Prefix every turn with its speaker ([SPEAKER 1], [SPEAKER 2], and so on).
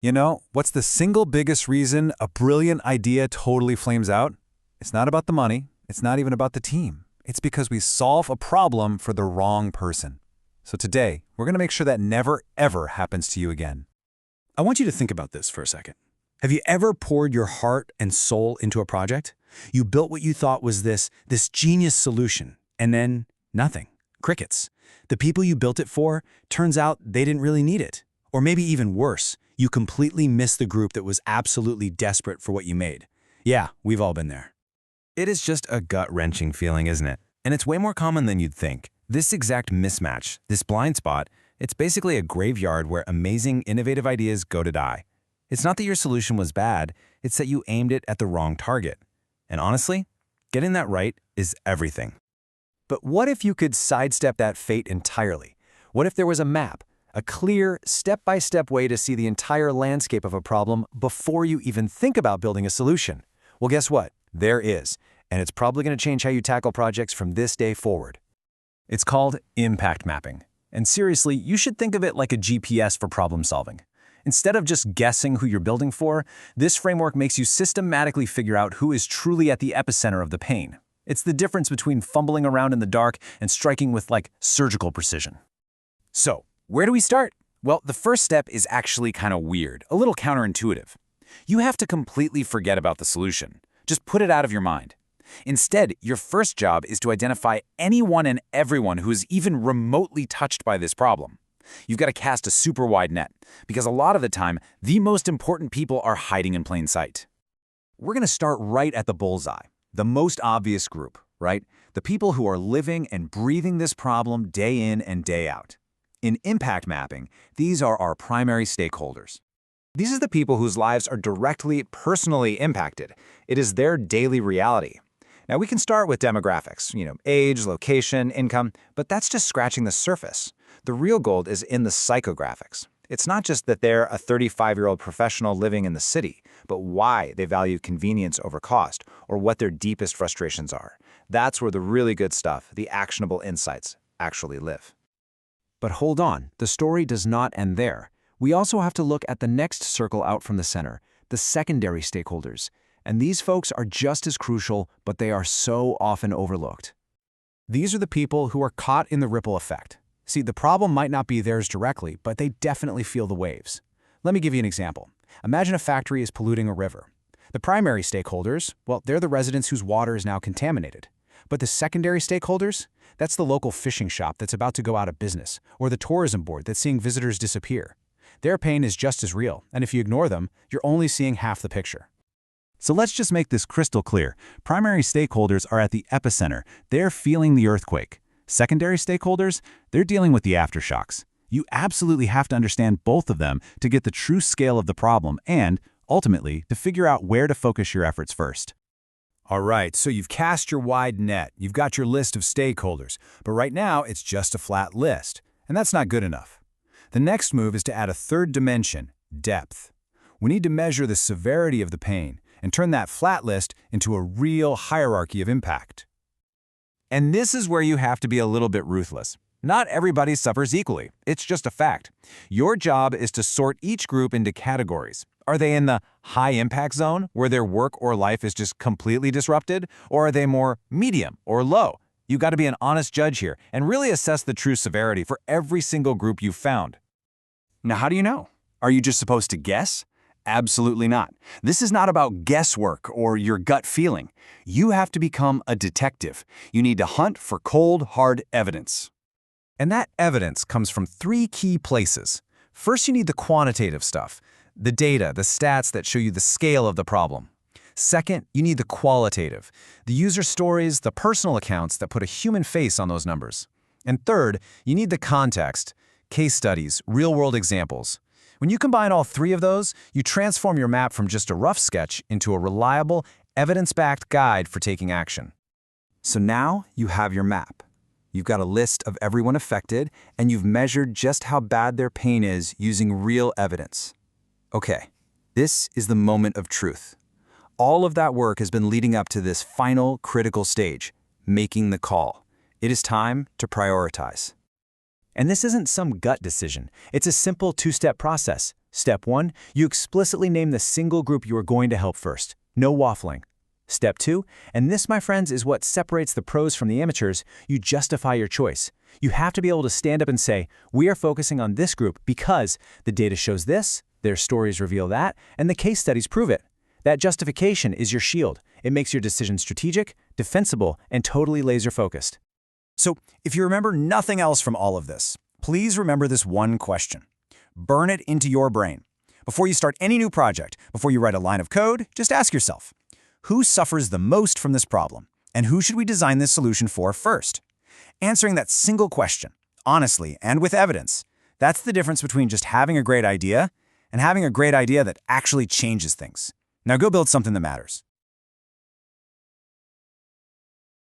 [SPEAKER 1] You know, what's the single biggest reason a brilliant idea totally flames out? It's not about the money. It's not even about the team. It's because we solve a problem for the wrong person. So today, we're going to make sure that never, ever happens to you again.
[SPEAKER 2] I want you to think about this for a second. Have you ever poured your heart and soul into a project? You built what you thought was this genius solution, and then nothing. Crickets. The people you built it for, turns out they didn't really need it. Or maybe even worse, you completely missed the group that was absolutely desperate for what you made. Yeah, we've all been there.
[SPEAKER 3] It is just a gut-wrenching feeling, isn't it? And it's way more common than you'd think. This exact mismatch, this blind spot, it's basically a graveyard where amazing, innovative ideas go to die. It's not that your solution was bad, it's that you aimed it at the wrong target. And honestly, getting that right is everything.
[SPEAKER 1] But what if you could sidestep that fate entirely? What if there was a map, a clear, step-by-step way to see the entire landscape of a problem before you even think about building a solution? Well, guess what? There is, and it's probably going to change how you tackle projects from this day forward. It's called impact mapping. And seriously, you should think of it like a GPS for problem solving. Instead of just guessing who you're building for, this framework makes you systematically figure out who is truly at the epicenter of the pain. It's the difference between fumbling around in the dark and striking with, surgical precision. So, where do we start? Well, the first step is actually kind of weird, a little counterintuitive. You have to completely forget about the solution. Just put it out of your mind. Instead, your first job is to identify anyone and everyone who is even remotely touched by this problem. You've got to cast a super wide net, because a lot of the time, the most important people are hiding in plain sight. We're going to start right at the bullseye, the most obvious group, right? The people who are living and breathing this problem day in and day out. In impact mapping, these are our primary stakeholders. These are the people whose lives are directly, personally impacted. It is their daily reality. Now, we can start with demographics, age, location, income, but that's just scratching the surface. The real gold is in the psychographics. It's not just that they're a 35-year-old professional living in the city, but why they value convenience over cost, or what their deepest frustrations are. That's where the really good stuff, the actionable insights, actually live.
[SPEAKER 4] But hold on, the story does not end there. We also have to look at the next circle out from the center, the secondary stakeholders. And these folks are just as crucial, but they are so often overlooked. These are the people who are caught in the ripple effect. See, the problem might not be theirs directly, but they definitely feel the waves. Let me give you an example. Imagine a factory is polluting a river. The primary stakeholders, well, they're the residents whose water is now contaminated. But the secondary stakeholders, that's the local fishing shop that's about to go out of business, or the tourism board that's seeing visitors disappear. Their pain is just as real, and if you ignore them, you're only seeing half the picture.
[SPEAKER 1] So let's just make this crystal clear. Primary stakeholders are at the epicenter. They're feeling the earthquake. Secondary stakeholders, they're dealing with the aftershocks. You absolutely have to understand both of them to get the true scale of the problem and, ultimately, to figure out where to focus your efforts first. All right, so you've cast your wide net. You've got your list of stakeholders. But right now, it's just a flat list. And that's not good enough. The next move is to add a third dimension, depth. We need to measure the severity of the pain and turn that flat list into a real hierarchy of impact. And this is where you have to be a little bit ruthless. Not everybody suffers equally. It's just a fact. Your job is to sort each group into categories. Are they in the high impact zone, where their work or life is just completely disrupted? Or are they more medium or low? You've got to be an honest judge here and really assess the true severity for every single group you've found. Now, how do you know? Are you just supposed to guess? Absolutely not. This is not about guesswork or your gut feeling. You have to become a detective. You need to hunt for cold, hard evidence. And that evidence comes from three key places. First, you need the quantitative stuff, the data, the stats that show you the scale of the problem. Second, you need the qualitative, the user stories, the personal accounts that put a human face on those numbers. And third, you need the context, case studies, real-world examples. When you combine all three of those, you transform your map from just a rough sketch into a reliable, evidence-backed guide for taking action. So now you have your map. You've got a list of everyone affected, and you've measured just how bad their pain is using real evidence. Okay, this is the moment of truth. All of that work has been leading up to this final critical stage, making the call. It is time to prioritize. And this isn't some gut decision. It's a simple two-step process.
[SPEAKER 4] Step 1, you explicitly name the single group you are going to help first. No waffling. Step 2, and this, my friends, is what separates the pros from the amateurs, you justify your choice. You have to be able to stand up and say, we are focusing on this group because the data shows this, their stories reveal that, and the case studies prove it. That justification is your shield. It makes your decision strategic, defensible, and totally laser-focused.
[SPEAKER 5] So, if you remember nothing else from all of this, please remember this one question. Burn it into your brain. Before you start any new project, before you write a line of code, just ask yourself, who suffers the most from this problem, and who should we design this solution for first? Answering that single question, honestly and with evidence, that's the difference between just having a great idea and having a great idea that actually changes things. Now go build something that matters.